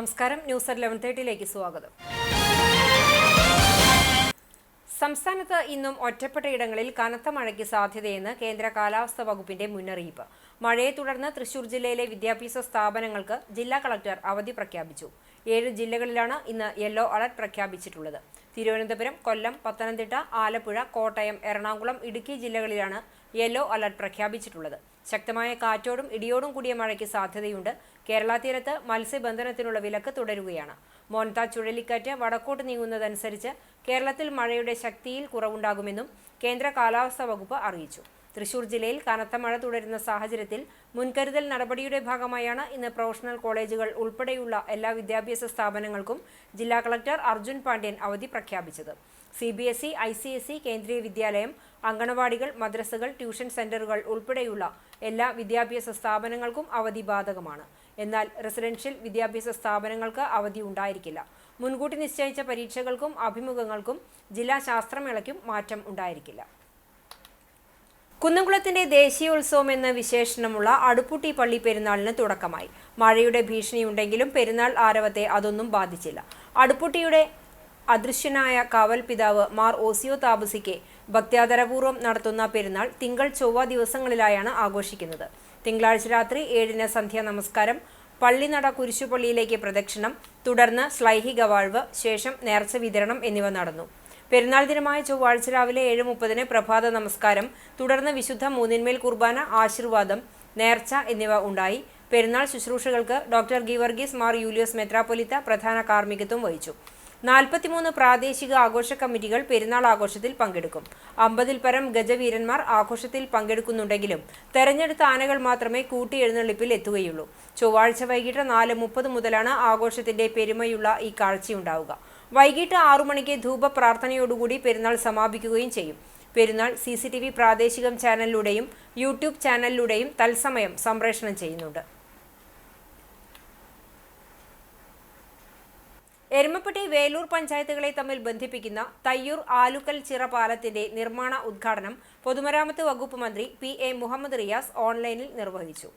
നമസ്കാരം. News at 11:30 സ്വാഗതം. സംസ്ഥാനത്ത് ഇന്നും ഒറ്റപ്പെട്ട ഇടങ്ങളിൽ കനത്ത മഴയ്ക്ക് സാധ്യതയെന്ന് കേന്ദ്ര കാലാവസ്ഥാ വകുപ്പിന്റെ മുന്നറിയിപ്പ്. മഴയെ തുടർന്ന് തൃശൂർ ജില്ലയിലെ വിദ്യാഭ്യാസ സ്ഥാപനങ്ങൾക്ക് ജില്ലാ കളക്ടർ അവധി പ്രഖ്യാപിച്ചു. 7 ജില്ലകളിലാണ് ഇന്ന് യെല്ലോ അലർട്ട് പ്രഖ്യാപിച്ചിട്ടുള്ളത്. തിരുവനന്തപുരം, കൊല്ലം, പത്തനംതിട്ട, ആലപ്പുഴ, കോട്ടയം, എറണാകുളം, ഇടുക്കി ജില്ലകളിലാണ് യെല്ലോ അലർട്ട് പ്രഖ്യാപിച്ചിട്ടുള്ളത്. ശക്തമായ കാറ്റോടും ഇടിയോടും കൂടിയ മഴയ്ക്ക് സാധ്യതയുണ്ട്. കേരള തീരത്ത് മത്സ്യബന്ധനത്തിനുള്ള വിലക്ക് തുടരുകയാണ്. മോൻത ചുഴലിക്കാറ്റ് വടക്കോട്ട് നീങ്ങുന്നതനുസരിച്ച് കേരളത്തിൽ മഴയുടെ ശക്തിയിൽ കുറവുണ്ടാകുമെന്നും കേന്ദ്ര കാലാവസ്ഥാ വകുപ്പ് അറിയിച്ചു. തൃശൂർ ജില്ലയിൽ കനത്ത മഴ തുടരുന്ന സാഹചര്യത്തിൽ മുൻകരുതൽ നടപടിയുടെ ഭാഗമായാണ് ഇന്ന് പ്രൊഫഷണൽ കോളേജുകൾ ഉൾപ്പെടെയുള്ള എല്ലാ വിദ്യാഭ്യാസ സ്ഥാപനങ്ങൾക്കും ജില്ലാ കളക്ടർ അർജുൻ പാണ്ഡ്യൻ അവധി പ്രഖ്യാപിച്ചത്. CBSE, ICSE, കേന്ദ്രീയ വിദ്യാലയം, അങ്കണവാടികൾ, മദ്രസകൾ, ട്യൂഷൻ സെന്ററുകൾ ഉൾപ്പെടെയുള്ള എല്ലാ വിദ്യാഭ്യാസ സ്ഥാപനങ്ങൾക്കും അവധി ബാധകമാണ്. എന്നാൽ റെസിഡൻഷ്യൽ വിദ്യാഭ്യാസ സ്ഥാപനങ്ങൾക്ക് അവധി ഉണ്ടായിരിക്കില്ല. മുൻകൂട്ടി നിശ്ചയിച്ച പരീക്ഷകൾക്കും അഭിമുഖങ്ങൾക്കും ജില്ലാ ശാസ്ത്രമേളയ്ക്കും മാറ്റം ഉണ്ടായിരിക്കില്ല. കുന്നംകുളത്തിന്റെ ദേശീയോത്സവം എന്ന വിശേഷണമുള്ള അടുപ്പുട്ടി പള്ളി പെരുന്നാളിന് തുടക്കമായി. മഴയുടെ ഭീഷണിയുണ്ടെങ്കിലും പെരുന്നാൾ ആരവത്തെ അതൊന്നും ബാധിച്ചില്ല. അടുപ്പുട്ടിയുടെ അദൃശ്യനായ കാവൽ പിതാവ് മാർ ഓസിയോ താപസിക്ക് ഭക്ത്യാദരപൂർവ്വം നടത്തുന്ന പെരുന്നാൾ തിങ്കൾ, ചൊവ്വ ദിവസങ്ങളിലായാണ് ആഘോഷിക്കുന്നത്. തിങ്കളാഴ്ച രാത്രി 7-ന് സന്ധ്യാ നമസ്കാരം, പള്ളിനട കുരിശുപള്ളിയിലേക്ക് പ്രദക്ഷിണം, തുടർന്ന് ശ്ലൈഹിക വാഴ്വ്, ശേഷം നേർച്ച വിതരണം എന്നിവ നടന്നു. പെരുന്നാൾ ദിനമായ ചൊവ്വാഴ്ച രാവിലെ 7:30-ന് പ്രഭാത നമസ്കാരം, തുടർന്ന് വിശുദ്ധ മൂന്നിന്മേൽ കുർബാന, ആശീർവാദം, നേർച്ച എന്നിവ ഉണ്ടായി. പെരുന്നാൾ ശുശ്രൂഷകൾക്ക് ഡോക്ടർ ഗീവർഗീസ് മാർ യൂലിയോസ് മെത്രാപ്പൊലീത്ത പ്രധാന കാർമ്മികത്വം വഹിച്ചു. 43 പ്രാദേശിക ആഘോഷ കമ്മിറ്റികൾ പെരുന്നാൾ ആഘോഷത്തിൽ പങ്കെടുക്കും. 50-ൽ പരം ഗജവീരന്മാർ ആഘോഷത്തിൽ പങ്കെടുക്കുന്നുണ്ടെങ്കിലും തെരഞ്ഞെടുത്ത ആനകൾ മാത്രമേ കൂട്ടിയെഴുന്നള്ളിപ്പിൽ എത്തുകയുള്ളൂ. ചൊവ്വാഴ്ച വൈകിട്ട് 4:30 മുതലാണ് ആഘോഷത്തിന്റെ പെരുമയുള്ള ഈ കാഴ്ചയുണ്ടാവുക. വൈകിട്ട് 6 മണിക്ക് ധൂപ പ്രാർത്ഥനയോടുകൂടി പെരുന്നാൾ സമാപിക്കുകയും ചെയ്യും. പെരുന്നാൾ CCTV പ്രാദേശിക ചാനലിലൂടെയും യൂട്യൂബ് ചാനലിലൂടെയും തത്സമയം സംപ്രേഷണം ചെയ്യുന്നുണ്ട്. എരുമപ്പെട്ടി, വേലൂർ പഞ്ചായത്തുകളെ തമ്മിൽ ബന്ധിപ്പിക്കുന്ന തയ്യൂർ ആലുക്കൽ ചിറ പാലത്തിന്റെ നിർമ്മാണ ഉദ്ഘാടനം പൊതുമരാമത്ത് വകുപ്പ് മന്ത്രി PA മുഹമ്മദ് റിയാസ് ഓൺലൈനിൽ നിർവഹിച്ചു.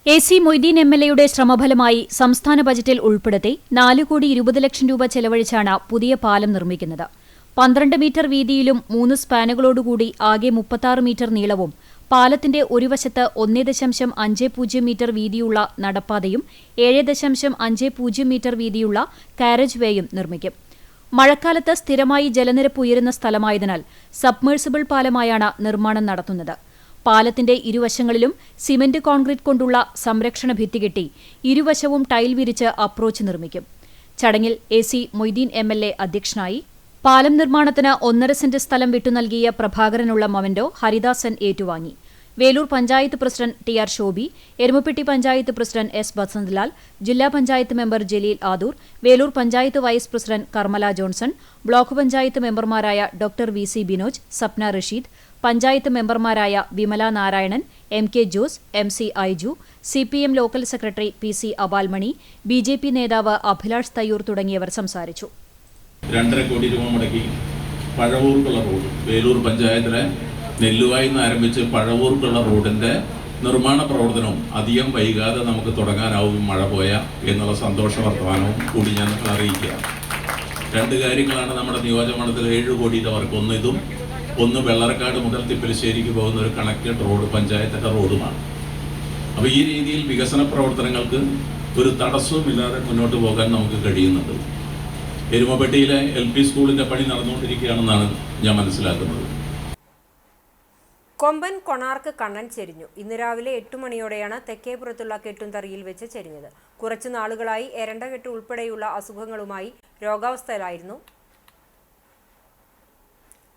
AC മൊയ്തീൻ MLAയുടെ ശ്രമഫലമായി സംസ്ഥാന ബജറ്റിൽ ഉൾപ്പെടുത്തി 4,20 ലക്ഷം രൂപ ചെലവഴിച്ചാണ് പുതിയ പാലം നിർമ്മിക്കുന്നത്. 12 മീറ്റർ വീതിയിലും 3 സ്പാനുകളോടുകൂടി ആകെ 36 മീറ്റർ നീളവും പാലത്തിന്റെ ഒരു വശത്ത് 1.50 മീറ്റർ വീതിയുള്ള നടപ്പാതയും 7.50 മീറ്റർ വീതിയുള്ള കാരേജ് വേയും നിർമ്മിക്കും. മഴക്കാലത്ത് സ്ഥിരമായി ജലനിരപ്പ് ഉയരുന്ന സ്ഥലമായതിനാൽ സബ്മേഴ്സിബിൾ പാലമായാണ് നിർമ്മാണം നടത്തുന്നത്. പാലത്തിന്റെ ഇരുവശങ്ങളിലും സിമന്റ് കോൺക്രീറ്റ് കൊണ്ടുള്ള സംരക്ഷണ ഭിത്തി കെട്ടി ഇരുവശവും ടൈൽ വിരിച്ച് അപ്രോച്ച് നിർമ്മിക്കും. ചടങ്ങിൽ AC മൊയ്തീൻ MLA അധ്യക്ഷനായി. പാലം നിർമ്മാണത്തിന് 1.5 സെന്റ് സ്ഥലം വിട്ടുനൽകിയ പ്രഭാകരനുള്ള മൊമെന്റോ ഹരിദാസൻ ഏറ്റുവാങ്ങി. Velur panchayat president TR Shobhi, Erumapetty panchayat president S Basanthalal, ജില്ലാ panchayat member Jaleel Adoor, Velur panchayat vice president Karmala Johnson, block panchayat മെമ്പർമാരായ ഡോക്ടർ VC ബിനോജ്, സപ്ന റഷീദ്, പഞ്ചായത്ത് മെമ്പർമാരായ Vimala Narayanan, MK Jose, MC Aiju, CPM local secretary PC Abalmani, BJP നേതാവ് അഭിലാഷ് തയ്യൂർ തുടങ്ങിയവർ സംസാരിച്ചു. 2.5 കോടി രൂപ മുടക്കി പഴവൂർക്കുള്ള റോഡ്, വേലൂർ പഞ്ചായത്തിലെ നെല്ലുവായി നിന്ന് ആരംഭിച്ച് പഴവൂർക്കുള്ള റോഡിന്റെ നിർമ്മാണ പ്രവർത്തനവും അധികം വൈകാതെ നമുക്ക് തുടങ്ങാനാവും മഴ പോയ എന്നുള്ള സന്തോഷ വർത്തമാനവും കൂടി ഞാൻ അറിയിക്കുകയാണ്. 2 കാര്യങ്ങളാണ് നമ്മുടെ നിയോജകമണ്ഡലത്തിൽ 7 കോടിയുടെ വർക്ക്. ഒന്ന് ഇതും, ഒന്ന് വെള്ളറക്കാട് മുതൽ തിപ്പലശ്ശേരിക്ക് പോകുന്ന ഒരു കണക്റ്റഡ് റോഡ്, പഞ്ചായത്തിന്റെ റോഡുമാണ്. അപ്പോൾ ഈ രീതിയിൽ വികസന പ്രവർത്തനങ്ങൾക്ക് ഒരു തടസ്സവുമില്ലാതെ മുന്നോട്ട് പോകാൻ നമുക്ക് കഴിയുന്നുണ്ട്. എരുമപ്പെട്ടിയിലെ LP സ്കൂളിന്റെ പണി നടന്നുകൊണ്ടിരിക്കുകയാണെന്നാണ് ഞാൻ മനസ്സിലാക്കുന്നത്. കൊമ്പൻ കൊണാർക്ക് കണ്ണൻ ചെരിഞ്ഞു. ഇന്ന് രാവിലെ 8 മണിയോടെയാണ് തെക്കേപ്പുറത്തുള്ള കെട്ടുംതറിയിൽ വെച്ച് ചെരിഞ്ഞത്. കുറച്ചു നാളുകളായി എരണ്ടകെട്ട് ഉൾപ്പെടെയുള്ള അസുഖങ്ങളുമായി രോഗാവസ്ഥയിലായിരുന്നു.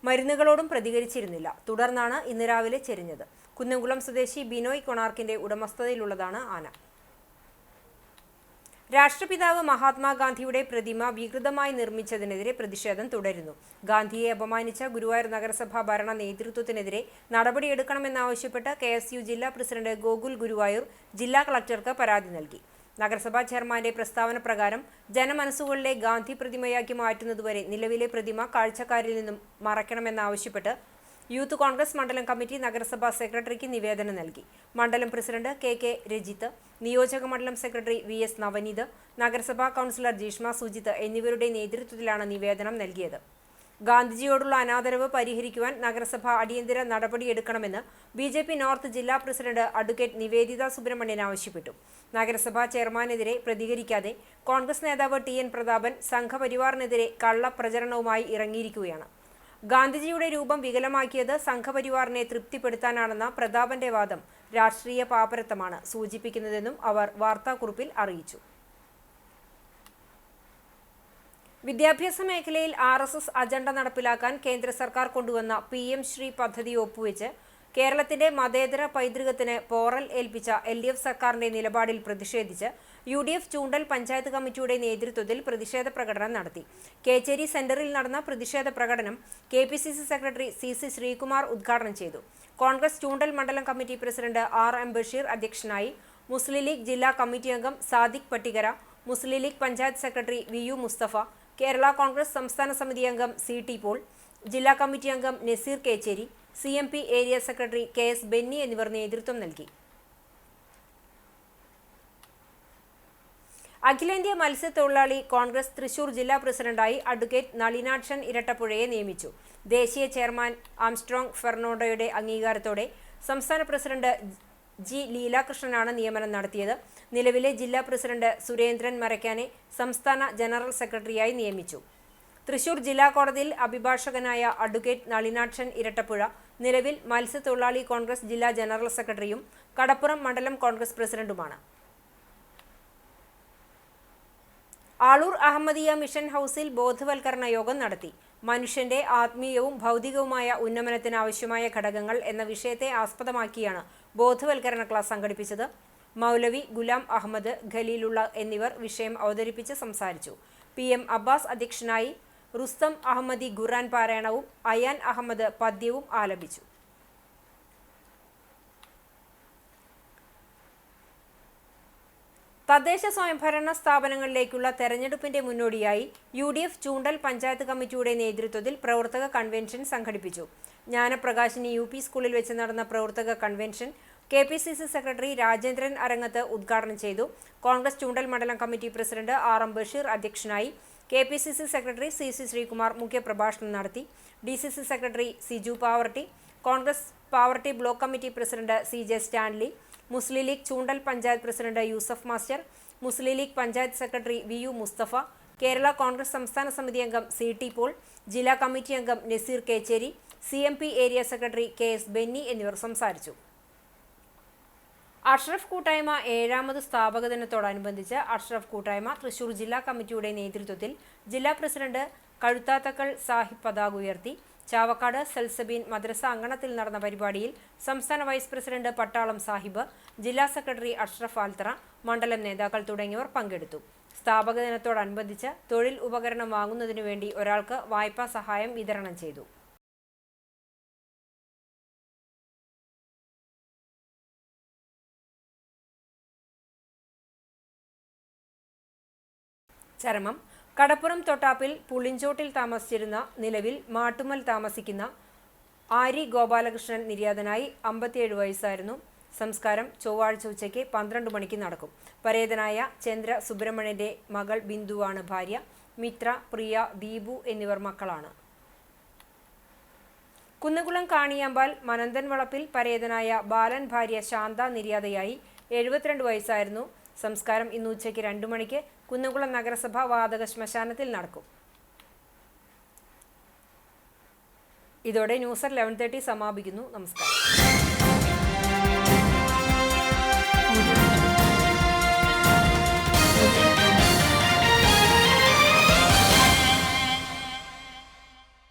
മരുന്നുകളോടും പ്രതികരിച്ചിരുന്നില്ല. തുടർന്നാണ് ഇന്ന് രാവിലെ ചെരിഞ്ഞത്. കുന്നംകുളം സ്വദേശി ബിനോയ് കൊണാർക്കിന്റെ ഉടമസ്ഥതയിലുള്ളതാണ് ആന. രാഷ്ട്രപിതാവ് മഹാത്മാഗാന്ധിയുടെ പ്രതിമ വികൃതമായി നിർമ്മിച്ചതിനെതിരെ പ്രതിഷേധം തുടരുന്നു. ഗാന്ധിയെ അപമാനിച്ച ഗുരുവായൂർ നഗരസഭാ ഭരണ നേതൃത്വത്തിനെതിരെ നടപടിയെടുക്കണമെന്നാവശ്യപ്പെട്ട് KSU ജില്ലാ പ്രസിഡന്റ് ഗോകുൽ ഗുരുവായൂർ ജില്ലാ കളക്ടർക്ക് പരാതി നൽകി. നഗരസഭാ ചെയർമാന്റെ പ്രസ്താവന പ്രകാരം ജനമനസ്സുകളിലെ ഗാന്ധി പ്രതിമയാക്കി മാറ്റുന്നതുവരെ നിലവിലെ പ്രതിമ കാഴ്ചക്കാരിൽ നിന്നും മറയ്ക്കണമെന്നാവശ്യപ്പെട്ട് യൂത്ത് കോൺഗ്രസ് മണ്ഡലം കമ്മിറ്റി നഗരസഭാ സെക്രട്ടറിക്ക് നിവേദനം നൽകി. മണ്ഡലം പ്രസിഡന്റ് കെ രജിത്ത്, നിയോജക മണ്ഡലം സെക്രട്ടറി VS നവനീത്, നഗരസഭാ കൗൺസിലർ ജീഷ്മ സുജിത്ത് എന്നിവരുടെ നേതൃത്വത്തിലാണ് നിവേദനം നൽകിയത്. ഗാന്ധിജിയോടുള്ള അനാദരവ് പരിഹരിക്കുവാൻ നഗരസഭ അടിയന്തര നടപടിയെടുക്കണമെന്ന് BJP നോർത്ത് ജില്ലാ പ്രസിഡന്റ് അഡ്വക്കേറ്റ് നിവേദിത സുബ്രഹ്മണ്യൻ ആവശ്യപ്പെട്ടു. നഗരസഭാ ചെയർമാനെതിരെ പ്രതികരിക്കാതെ കോൺഗ്രസ് നേതാവ് TN പ്രതാപൻ സംഘപരിവാറിനെതിരെ കള്ളപ്രചരണവുമായി ഇറങ്ങിയിരിക്കുകയാണ്. ഗാന്ധിജിയുടെ രൂപം വികലമാക്കിയത് സംഘപരിവാറിനെ തൃപ്തിപ്പെടുത്താനാണെന്ന പ്രതാപന്റെ വാദം രാഷ്ട്രീയ പാപ്പരത്തമാണ് സൂചിപ്പിക്കുന്നതെന്നും അവർ വാർത്താക്കുറിപ്പിൽ അറിയിച്ചു. വിദ്യാഭ്യാസ മേഖലയിൽ RSS അജണ്ട നടപ്പിലാക്കാൻ കേന്ദ്ര സർക്കാർ കൊണ്ടുവന്ന PM ശ്രീ പദ്ധതി ഒപ്പുവെച്ച് കേരളത്തിന്റെ മതേതര പൈതൃകത്തിന് പോറൽ ഏൽപ്പിച്ച LDF സർക്കാരിന്റെ നിലപാടിൽ പ്രതിഷേധിച്ച് UDF ചൂണ്ടൽ പഞ്ചായത്ത് കമ്മിറ്റിയുടെ നേതൃത്വത്തിൽ പ്രതിഷേധ പ്രകടനം നടത്തി. കേച്ചേരി സെന്ററിൽ നടന്ന പ്രതിഷേധ പ്രകടനം KPCC സെക്രട്ടറി CC ശ്രീകുമാർ ഉദ്ഘാടനം ചെയ്തു. കോൺഗ്രസ് ചൂണ്ടൽ മണ്ഡലം കമ്മിറ്റി പ്രസിഡന്റ് RM ബഷീർ അധ്യക്ഷനായി. മുസ്ലിം ലീഗ് ജില്ലാ കമ്മിറ്റി അംഗം സാദിഖ് പട്ടികര, മുസ്ലിം ലീഗ് പഞ്ചായത്ത് സെക്രട്ടറി VU മുസ്തഫ, കേരള കോൺഗ്രസ് സംസ്ഥാന സമിതി അംഗം CT പോൾ, ജില്ലാ കമ്മിറ്റി അംഗം Naseer Kechery, CMP area secretary KS Benny എന്നിവർ നേതൃത്വം നൽകി. അഖിലേന്ത്യാ മത്സ്യത്തൊഴിലാളി കോൺഗ്രസ് തൃശൂർ ജില്ലാ പ്രസിഡന്റായി അഡ്വക്കേറ്റ് നളിനാക്ഷൻ ഇരട്ടപ്പുഴയെ നിയമിച്ചു. ദേശീയ ചെയർമാൻ ആംസ്ട്രോങ് ഫെർണാണ്ടോയുടെ അംഗീകാരത്തോടെ സംസ്ഥാന പ്രസിഡന്റ് G ലീലാകൃഷ്ണനാണ് നിയമനം നടത്തിയത്. നിലവിലെ ജില്ലാ പ്രസിഡന്റ് സുരേന്ദ്രൻ മരക്കാനെ സംസ്ഥാന ജനറൽ സെക്രട്ടറിയായി നിയമിച്ചു. തൃശൂർ ജില്ലാ കോടതിയിൽ അഭിഭാഷകനായ അഡ്വക്കേറ്റ് നളിനാക്ഷൻ ഇരട്ടപ്പുഴ നിലവിൽ മത്സ്യത്തൊഴിലാളി കോൺഗ്രസ് ജില്ലാ ജനറൽ സെക്രട്ടറിയും കടപ്പുറം മണ്ഡലം കോൺഗ്രസ് പ്രസിഡന്റുമാണ്. ആളൂർ അഹമ്മദിയ മിഷൻ ഹൗസിൽ ബോധവൽക്കരണ യോഗം നടത്തി. മനുഷ്യന്റെ ആത്മീയവും ഭൗതികവുമായ ഉന്നമനത്തിന് ആവശ്യമായ ഘടകങ്ങൾ എന്ന വിഷയത്തെ ആസ്പദമാക്കിയാണ് ബോധവൽക്കരണ ക്ലാസ് സംഘടിപ്പിച്ചത്. മൗലവി ഗുലാം അഹമ്മദ് ഖലീലുള്ള എന്നിവർ വിഷയം അവതരിപ്പിച്ച് സംസാരിച്ചു. PM അബ്ബാസ് അധ്യക്ഷനായി. റുസ്തം അഹമ്മദി ഖുർആൻ പാരായണവും അയാൻ അഹമ്മദ് പദ്യവും ആലപിച്ചു. തദ്ദേശ സ്വയംഭരണ സ്ഥാപനങ്ങളിലേക്കുള്ള തെരഞ്ഞെടുപ്പിന്റെ മുന്നോടിയായി UDF ചൂണ്ടൽ പഞ്ചായത്ത് കമ്മിറ്റിയുടെ നേതൃത്വത്തിൽ പ്രവർത്തക കൺവെൻഷൻ സംഘടിപ്പിച്ചു. ജ്ഞാനപ്രകാശിനി UP സ്കൂളിൽ വെച്ച് നടന്ന പ്രവർത്തക കൺവെൻഷൻ KPCC സെക്രട്ടറി രാജേന്ദ്രൻ അരങ്ങത്ത് ഉദ്ഘാടനം ചെയ്തു. കോൺഗ്രസ് ചൂണ്ടൽ മണ്ഡലം കമ്മിറ്റി പ്രസിഡന്റ് RM ബഷീർ അധ്യക്ഷനായി. KPCC സെക്രട്ടറി CC ശ്രീകുമാർ മുഖ്യപ്രഭാഷണം നടത്തി. DCC സെക്രട്ടറി സിജു പാവർട്ടി, Congress party block committee president CJ Stanley, Muslim League Choondal panchayat president Yusuf master, Muslim League panchayat secretary VU Musthafa, Kerala Congress സംസ്ഥാന സമിതി അംഗം CT പോൾ, ജില്ലാ കമ്മിറ്റി അംഗം Naseer Kechery, CMP area secretary KS Benny എന്നിവർ സംസാരിച്ചു. അഷ്റഫ് കൂട്ടായ്മ 7ാമത് സ്ഥാപക ദിനത്തോടനുബന്ധിച്ച് അഷ്റഫ് കൂട്ടായ്മ തൃശൂർ ജില്ലാ കമ്മിറ്റിയുടെ നേതൃത്വത്തിൽ ജില്ലാ പ്രസിഡന്റ് കഴുത്താത്തക്കൽ സാഹിബ് പതാക ഉയർത്തി. ചാവക്കാട് സൽസബീൻ മദ്രസ അങ്കണത്തിൽ നടന്ന പരിപാടിയിൽ സംസ്ഥാന വൈസ് പ്രസിഡന്റ് പട്ടാളം സാഹിബ്, ജില്ലാ സെക്രട്ടറി അഷ്റഫ് ആൽത്തറ, മണ്ഡലം നേതാക്കൾ തുടങ്ങിയവർ പങ്കെടുത്തു. സ്ഥാപക ദിനത്തോടനുബന്ധിച്ച് തൊഴിൽ ഉപകരണം വാങ്ങുന്നതിനു വേണ്ടി ഒരാൾക്ക് വായ്പാ സഹായം വിതരണം ചെയ്തു. ചരമം. കടപ്പുറം തൊട്ടാപ്പിൽ പുളിഞ്ചോട്ടിൽ താമസിച്ചിരുന്ന നിലവിൽ മാട്ടുമൽ താമസിക്കുന്ന ആരി ഗോപാലകൃഷ്ണൻ നിര്യാതനായി. 57 വയസ്സായിരുന്നു. സംസ്കാരം ചൊവ്വാഴ്ച ഉച്ചയ്ക്ക് 12 മണിക്ക് നടക്കും. പരേതനായ ചന്ദ്ര സുബ്രഹ്മണ്യന്റെ മകൾ ബിന്ദുവാണ് ഭാര്യ. മിത്ര, പ്രിയ, ദീപു എന്നിവർ മക്കളാണ്. കുന്നംകുളം കാണിയാമ്പാൽ മനന്തൻ വളപ്പിൽ പരേതനായ ബാലൻ ഭാര്യ ശാന്ത നിര്യാതയായി. 72 വയസ്സായിരുന്നു. സംസ്കാരം ഇന്ന് ഉച്ചയ്ക്ക് 2 മണിക്ക് കുന്നംകുളം നഗരസഭ വാതക ശ്മശാനത്തിൽ നടക്കും. ഇതോടെ ന്യൂസ് 11:30 സമാപിക്കുന്നു. നമസ്കാരം.